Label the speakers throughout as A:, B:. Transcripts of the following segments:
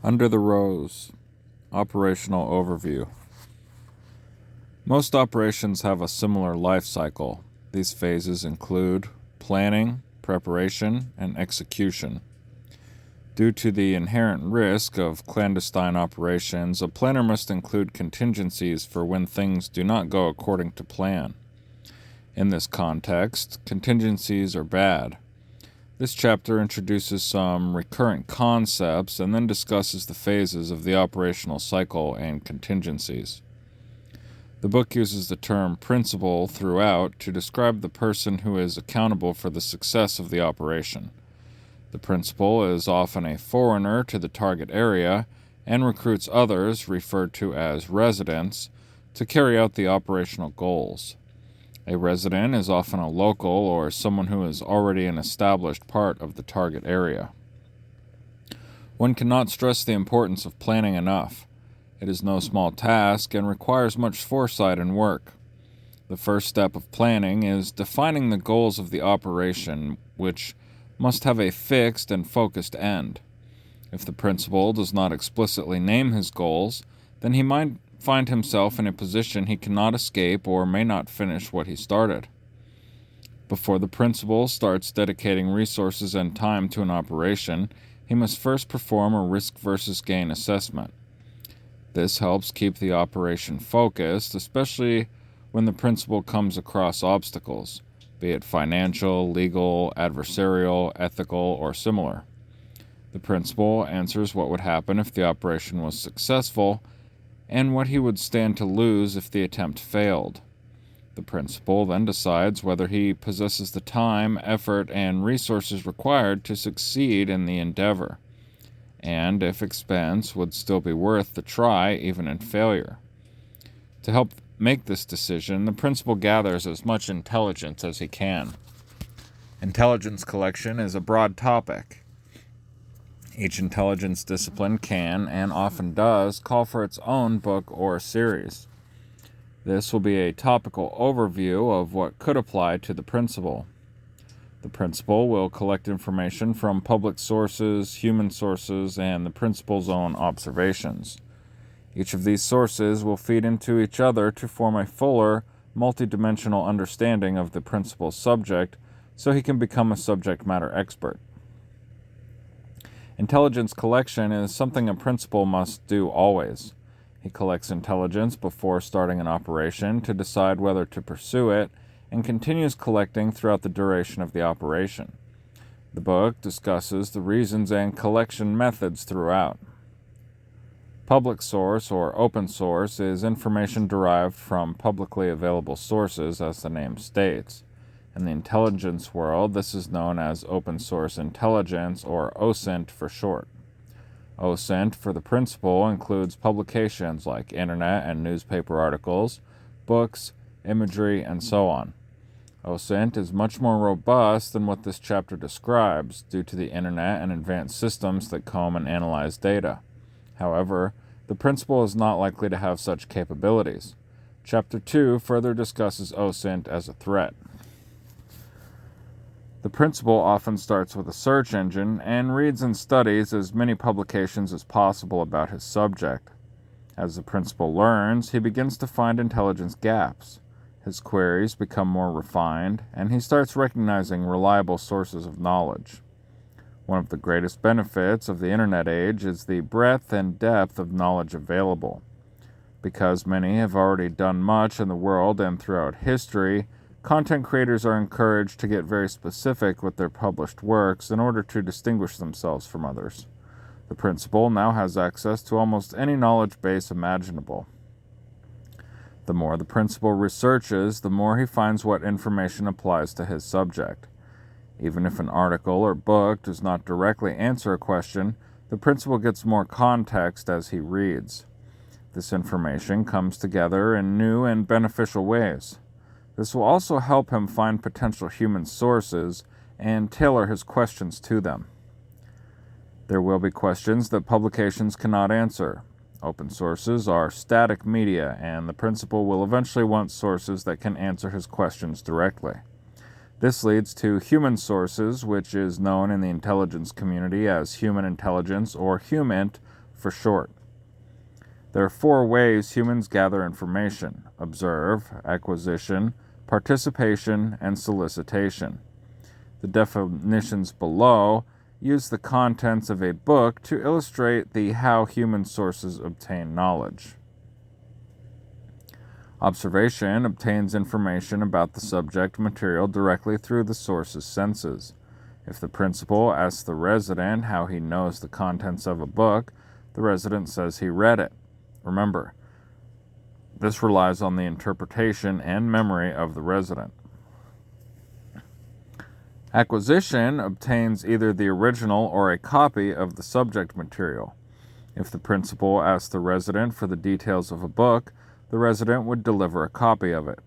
A: Under the Rose, Operational Overview. Most operations have a similar life cycle. These phases include planning, preparation, and execution. Due to the inherent risk of clandestine operations, a planner must include contingencies for when things do not go according to plan. In this context, contingencies are bad. This chapter introduces some recurrent concepts and then discusses the phases of the operational cycle and contingencies. The book uses the term principal throughout to describe the person who is accountable for the success of the operation. The principal is often a foreigner to the target area and recruits others, referred to as residents, to carry out the operational goals. A resident is often a local or someone who is already an established part of the target area. One cannot stress the importance of planning enough. It is no small task and requires much foresight and work. The first step of planning is defining the goals of the operation, which must have a fixed and focused end. If the principal does not explicitly name his goals, then he might find himself in a position he cannot escape or may not finish what he started. Before the principal starts dedicating resources and time to an operation, he must first perform a risk versus gain assessment. This helps keep the operation focused, especially when the principal comes across obstacles, be it financial, legal, adversarial, ethical, or similar. The principal answers what would happen if the operation was successful and what he would stand to lose if the attempt failed. The principal then decides whether he possesses the time, effort, and resources required to succeed in the endeavor, and if expense would still be worth the try even in failure. To help make this decision, the principal gathers as much intelligence as he can. Intelligence collection is a broad topic. Each intelligence discipline can, and often does, call for its own book or series. This will be a topical overview of what could apply to the principal. The principal will collect information from public sources, human sources, and the principal's own observations. Each of these sources will feed into each other to form a fuller, multidimensional understanding of the principal's subject, so he can become a subject matter expert. Intelligence collection is something a principal must do always. He collects intelligence before starting an operation to decide whether to pursue it, and continues collecting throughout the duration of the operation. The book discusses the reasons and collection methods throughout. Public source or open source is information derived from publicly available sources, as the name states. In the intelligence world, this is known as open source intelligence, or OSINT for short. OSINT for the principal includes publications like internet and newspaper articles, books, imagery, and so on. OSINT is much more robust than what this chapter describes due to the internet and advanced systems that comb and analyze data. However, the principal is not likely to have such capabilities. Chapter 2 further discusses OSINT as a threat. The principal often starts with a search engine and reads and studies as many publications as possible about his subject. As the principal learns, he begins to find intelligence gaps. His queries become more refined, and he starts recognizing reliable sources of knowledge. One of the greatest benefits of the internet age is the breadth and depth of knowledge available. Because many have already done much in the world and throughout history, content creators are encouraged to get very specific with their published works in order to distinguish themselves from others. The principal now has access to almost any knowledge base imaginable. The more the principal researches, the more he finds what information applies to his subject. Even if an article or book does not directly answer a question, the principal gets more context as he reads. This information comes together in new and beneficial ways. This will also help him find potential human sources and tailor his questions to them. There will be questions that publications cannot answer. Open sources are static media, and the principal will eventually want sources that can answer his questions directly. This leads to human sources, which is known in the intelligence community as human intelligence or HUMINT for short. There are 4 ways humans gather information: observe, acquisition, participation, and solicitation. The definitions below use the contents of a book to illustrate how human sources obtain knowledge. Observation obtains information about the subject material directly through the source's senses. If the principal asks the resident how he knows the contents of a book, the resident says he read it. Remember, this relies on the interpretation and memory of the resident. Acquisition obtains either the original or a copy of the subject material. If the principal asks the resident for the details of a book, the resident would deliver a copy of it.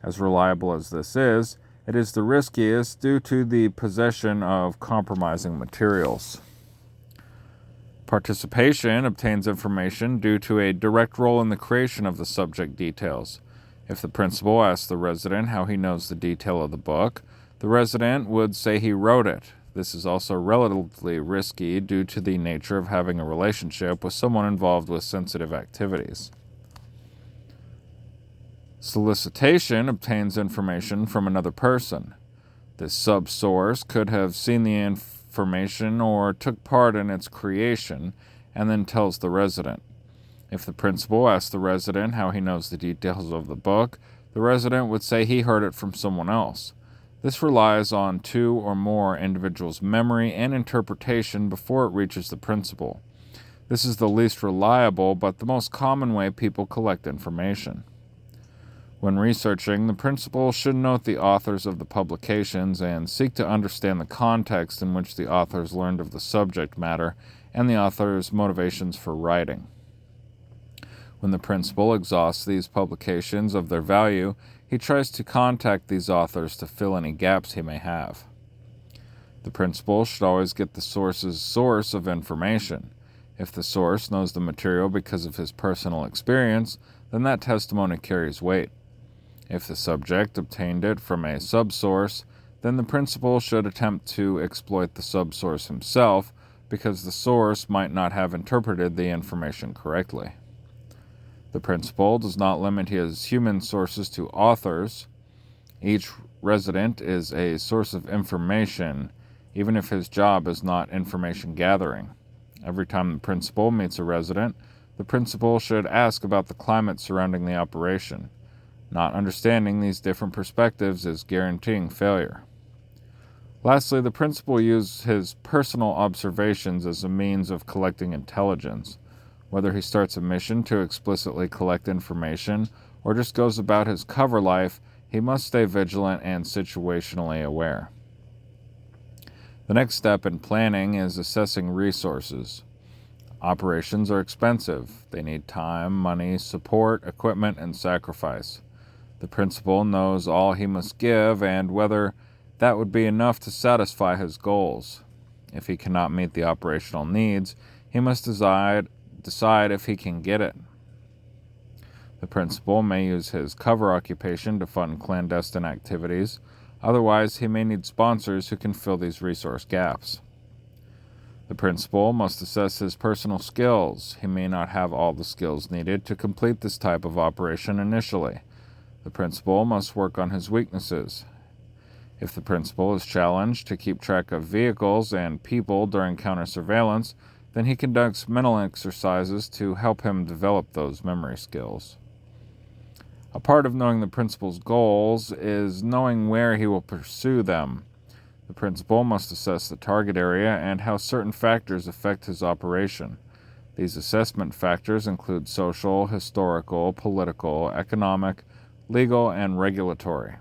A: As reliable as this is, it is the riskiest due to the possession of compromising materials. Participation obtains information due to a direct role in the creation of the subject details. If the principal asks the resident how he knows the detail of the book, the resident would say he wrote it. This is also relatively risky due to the nature of having a relationship with someone involved with sensitive activities. Solicitation obtains information from another person. This sub-source could have seen the information or took part in its creation and then tells the resident. If the principal asks the resident how he knows the details of the book, the resident would say he heard it from someone else. This relies on 2 or more individuals' memory and interpretation before it reaches the principal. This is the least reliable but the most common way people collect information. When researching, the principal should note the authors of the publications and seek to understand the context in which the authors learned of the subject matter and the author's motivations for writing. When the principal exhausts these publications of their value, he tries to contact these authors to fill any gaps he may have. The principal should always get the source's source of information. If the source knows the material because of his personal experience, then that testimony carries weight. If the subject obtained it from a subsource, then the principal should attempt to exploit the subsource himself because the source might not have interpreted the information correctly. The principal does not limit his human sources to authors. Each resident is a source of information, even if his job is not information gathering. Every time the principal meets a resident, the principal should ask about the climate surrounding the operation. Not understanding these different perspectives is guaranteeing failure. Lastly, the principal uses his personal observations as a means of collecting intelligence. Whether he starts a mission to explicitly collect information or just goes about his cover life, he must stay vigilant and situationally aware. The next step in planning is assessing resources. Operations are expensive. They need time, money, support, equipment, and sacrifice. The principal knows all he must give and whether that would be enough to satisfy his goals. If he cannot meet the operational needs, he must decide if he can get it. The principal may use his cover occupation to fund clandestine activities. Otherwise, he may need sponsors who can fill these resource gaps. The principal must assess his personal skills. He may not have all the skills needed to complete this type of operation initially. The principal must work on his weaknesses. If the principal is challenged to keep track of vehicles and people during counter-surveillance, then he conducts mental exercises to help him develop those memory skills. A part of knowing the principal's goals is knowing where he will pursue them. The principal must assess the target area and how certain factors affect his operation. These assessment factors include social, historical, political, economic, legal, and regulatory.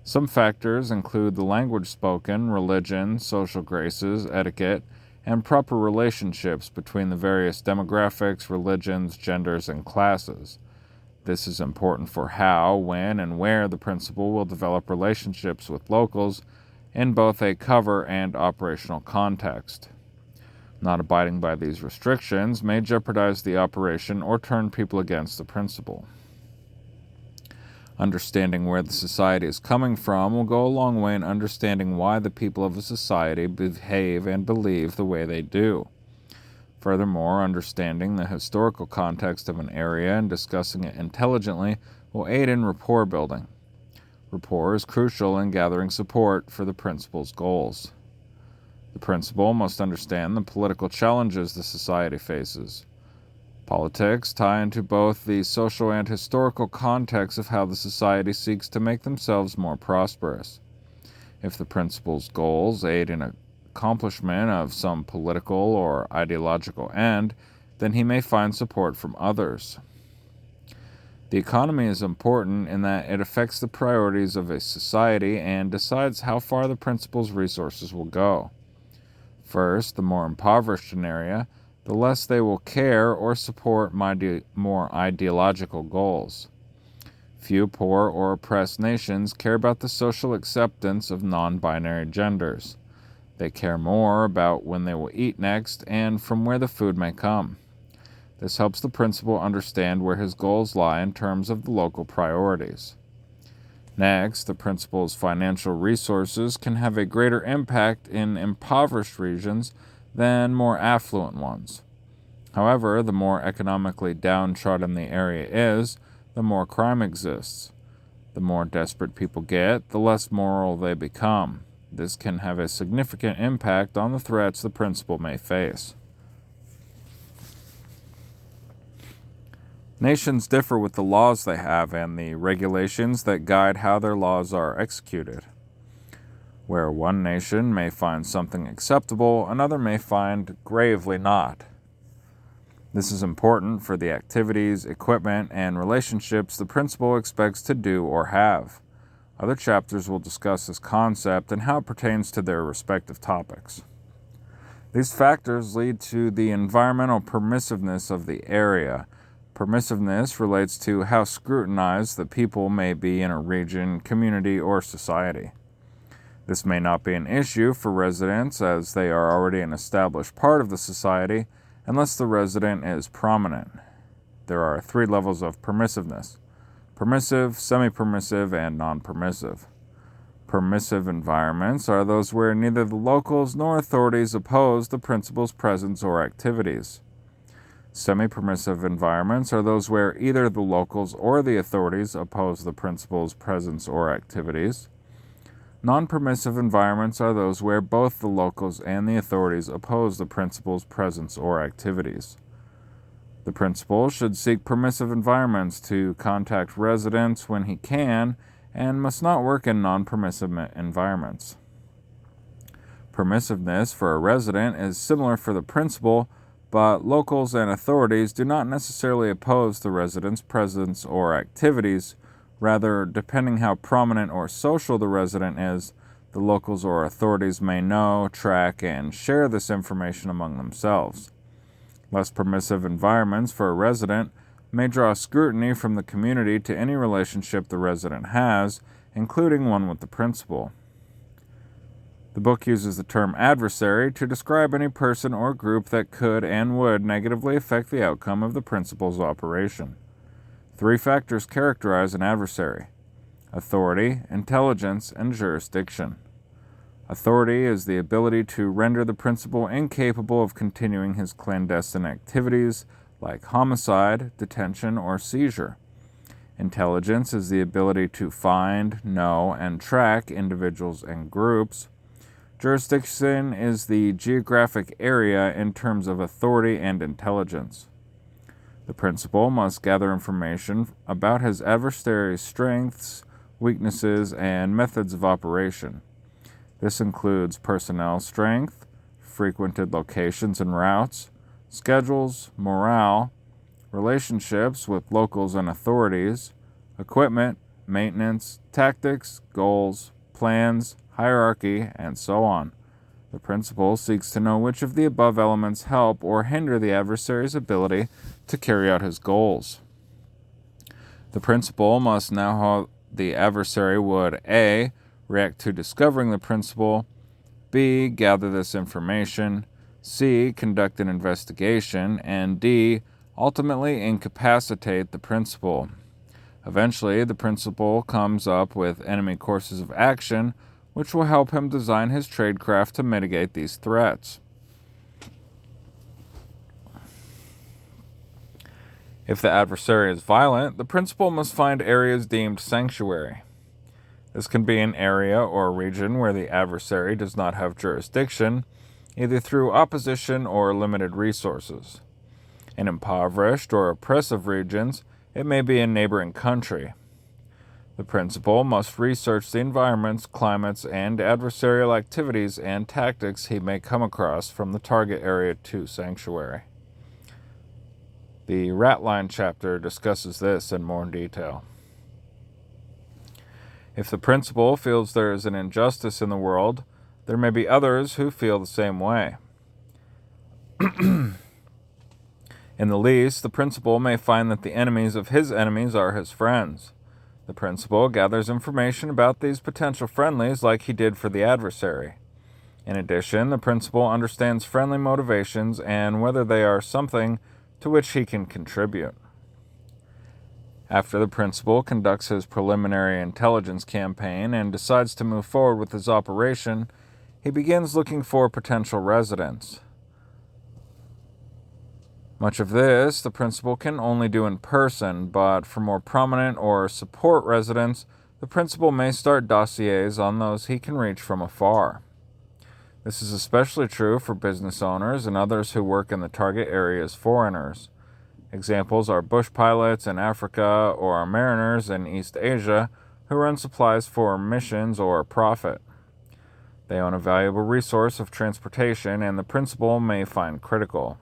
A: Some factors include the language spoken, religion, social graces, etiquette, and proper relationships between the various demographics, religions, genders, and classes. This is important for how, when, and where the principal will develop relationships with locals in both a cover and operational context. Not abiding by these restrictions may jeopardize the operation or turn people against the principal. Understanding where the society is coming from will go a long way in understanding why the people of a society behave and believe the way they do. Furthermore, understanding the historical context of an area and discussing it intelligently will aid in rapport building. Rapport is crucial in gathering support for the principal's goals. The principal must understand the political challenges the society faces. Politics tie into both the social and historical context of how the society seeks to make themselves more prosperous. If the principal's goals aid in accomplishment of some political or ideological end, then he may find support from others. The economy is important in that it affects the priorities of a society and decides how far the principal's resources will go. First, the more impoverished an area, the less they will care or support more ideological goals. Few poor or oppressed nations care about the social acceptance of non-binary genders. They care more about when they will eat next and from where the food may come. This helps the principal understand where his goals lie in terms of the local priorities. Next, the principal's financial resources can have a greater impact in impoverished regions than more affluent ones. However, the more economically downtrodden the area is, the more crime exists. The more desperate people get, the less moral they become. This can have a significant impact on the threats the principal may face. Nations differ with the laws they have and the regulations that guide how their laws are executed. Where one nation may find something acceptable, another may find gravely not. This is important for the activities, equipment, and relationships the principal expects to do or have. Other chapters will discuss this concept and how it pertains to their respective topics. These factors lead to the environmental permissiveness of the area. Permissiveness relates to how scrutinized the people may be in a region, community, or society. This may not be an issue for residents as they are already an established part of the society unless the resident is prominent. There are 3 levels of permissiveness: permissive, semi-permissive, and non-permissive. Permissive environments are those where neither the locals nor authorities oppose the principal's presence or activities. Semi-permissive environments are those where either the locals or the authorities oppose the principal's presence or activities. Non-permissive environments are those where both the locals and the authorities oppose the principal's presence or activities. The principal should seek permissive environments to contact residents when he can and must not work in non-permissive environments. Permissiveness for a resident is similar for the principal, but locals and authorities do not necessarily oppose the resident's presence or activities. Rather, depending how prominent or social the resident is, the locals or authorities may know, track, and share this information among themselves. Less permissive environments for a resident may draw scrutiny from the community to any relationship the resident has, including one with the principal. The book uses the term adversary to describe any person or group that could and would negatively affect the outcome of the principal's operation. 3 factors characterize an adversary: authority, intelligence, and jurisdiction. Authority is the ability to render the principal incapable of continuing his clandestine activities like homicide, detention, or seizure. Intelligence is the ability to find, know, and track individuals and groups. Jurisdiction is the geographic area in terms of authority and intelligence. The principal must gather information about his adversary's strengths, weaknesses, and methods of operation. This includes personnel strength, frequented locations and routes, schedules, morale, relationships with locals and authorities, equipment, maintenance, tactics, goals, plans, hierarchy, and so on. The principal seeks to know which of the above elements help or hinder the adversary's ability to carry out his goals. The principal must know how the adversary would A. react to discovering the principal, B. gather this information, C. conduct an investigation, and D. ultimately incapacitate the principal. Eventually, the principal comes up with enemy courses of action which will help him design his tradecraft to mitigate these threats. If the adversary is violent, the principal must find areas deemed sanctuary. This can be an area or region where the adversary does not have jurisdiction, either through opposition or limited resources. In impoverished or oppressive regions, it may be a neighboring country. The principal must research the environments, climates, and adversarial activities and tactics he may come across from the target area to sanctuary. The Ratline chapter discusses this in more detail. If the principal feels there is an injustice in the world, there may be others who feel the same way. In the least, the principal may find that the enemies of his enemies are his friends. The principal gathers information about these potential friendlies like he did for the adversary. In addition, the principal understands friendly motivations and whether they are something to which he can contribute. After the principal conducts his preliminary intelligence campaign and decides to move forward with his operation, he begins looking for potential residents. Much of this the principal can only do in person, but for more prominent or support residents, the principal may start dossiers on those he can reach from afar. This is especially true for business owners and others who work in the target area as foreigners. Examples are bush pilots in Africa or mariners in East Asia who run supplies for missions or profit. They own a valuable resource of transportation, and the principal may find critical.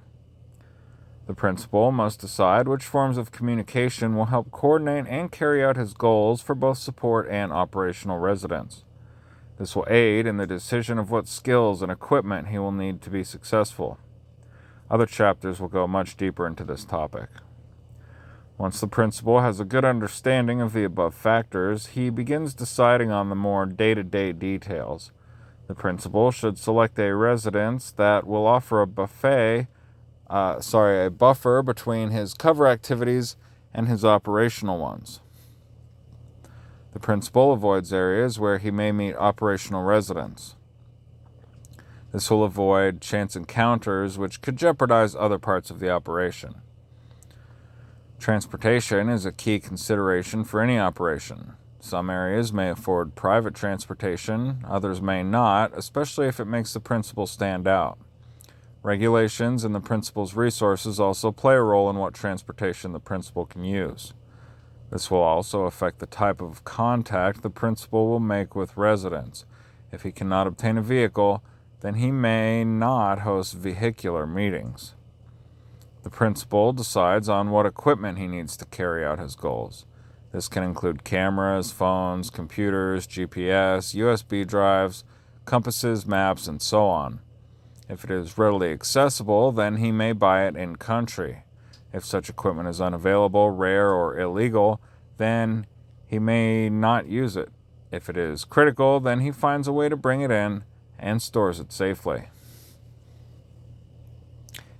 A: The principal must decide which forms of communication will help coordinate and carry out his goals for both support and operational residents. This will aid in the decision of what skills and equipment he will need to be successful. Other chapters will go much deeper into this topic. Once the principal has a good understanding of the above factors, he begins deciding on the more day-to-day details. The principal should select a residence that will offer a buffer between his cover activities and his operational ones. The principal avoids areas where he may meet operational residents. This will avoid chance encounters which could jeopardize other parts of the operation. Transportation is a key consideration for any operation. Some areas may afford private transportation, others may not, especially if it makes the principal stand out. Regulations and the principal's resources also play a role in what transportation the principal can use. This will also affect the type of contact the principal will make with residents. If he cannot obtain a vehicle, then he may not host vehicular meetings. The principal decides on what equipment he needs to carry out his goals. This can include cameras, phones, computers, GPS, USB drives, compasses, maps, and so on. If it is readily accessible, then he may buy it in country. If such equipment is unavailable, rare, or illegal, then he may not use it. If it is critical, then he finds a way to bring it in and stores it safely.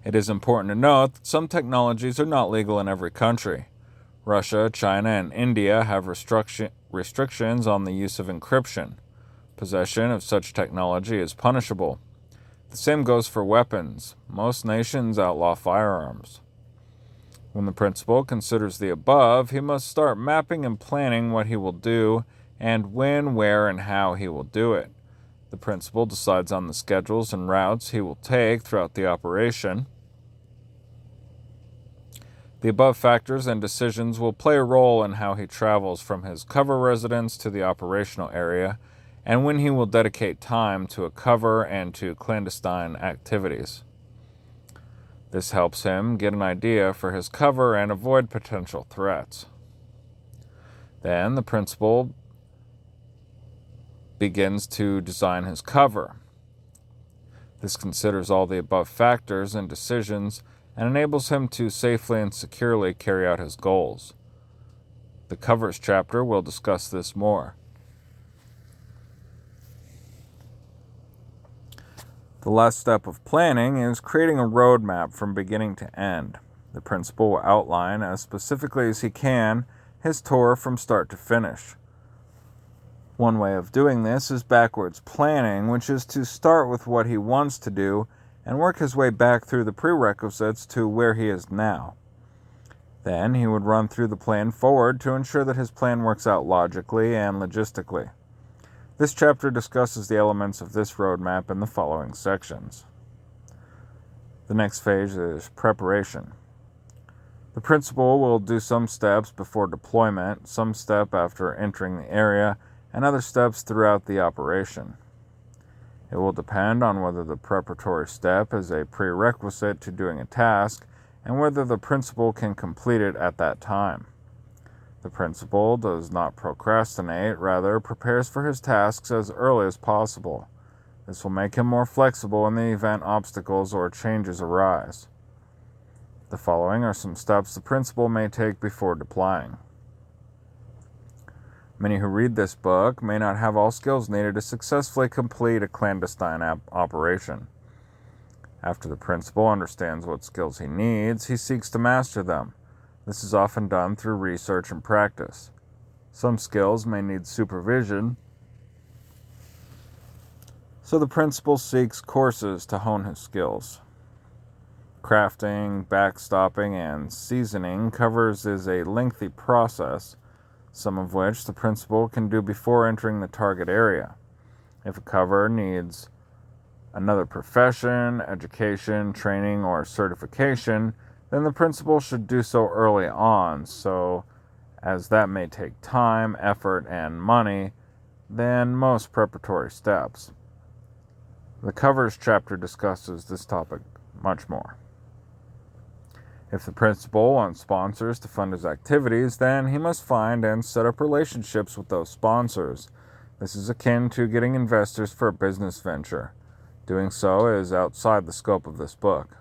A: It is important to note that some technologies are not legal in every country. Russia, China, and India have restrictions on the use of encryption. Possession of such technology is punishable. The same goes for weapons. Most nations outlaw firearms. When the principal considers the above, he must start mapping and planning what he will do and when, where, and how he will do it. The principal decides on the schedules and routes he will take throughout the operation. The above factors and decisions will play a role in how he travels from his cover residence to the operational area, and when he will dedicate time to a cover and to clandestine activities. This helps him get an idea for his cover and avoid potential threats. Then the principal begins to design his cover. This considers all the above factors and decisions and enables him to safely and securely carry out his goals. The covers chapter will discuss this more. The last step of planning is creating a roadmap from beginning to end. The principal will outline as specifically as he can his tour from start to finish. One way of doing this is backwards planning, which is to start with what he wants to do and work his way back through the prerequisites to where he is now. Then he would run through the plan forward to ensure that his plan works out logically and logistically. This chapter discusses the elements of this roadmap in the following sections. The next phase is preparation. The principal will do some steps before deployment, some step after entering the area, and other steps throughout the operation. It will depend on whether the preparatory step is a prerequisite to doing a task and whether the principal can complete it at that time. The principal does not procrastinate, rather prepares for his tasks as early as possible. This will make him more flexible in the event obstacles or changes arise. The following are some steps the principal may take before deploying. Many who read this book may not have all skills needed to successfully complete a clandestine operation. After the principal understands what skills he needs, he seeks to master them. This is often done through research and practice. Some skills may need supervision, so the principal seeks courses to hone his skills. Crafting, backstopping, and seasoning covers is a lengthy process, some of which the principal can do before entering the target area. If a cover needs another profession, education, training, or certification, then the principal should do so early on, so as that may take time, effort, and money than most preparatory steps. The covers chapter discusses this topic much more. If the principal wants sponsors to fund his activities, then he must find and set up relationships with those sponsors. This is akin to getting investors for a business venture. Doing so is outside the scope of this book.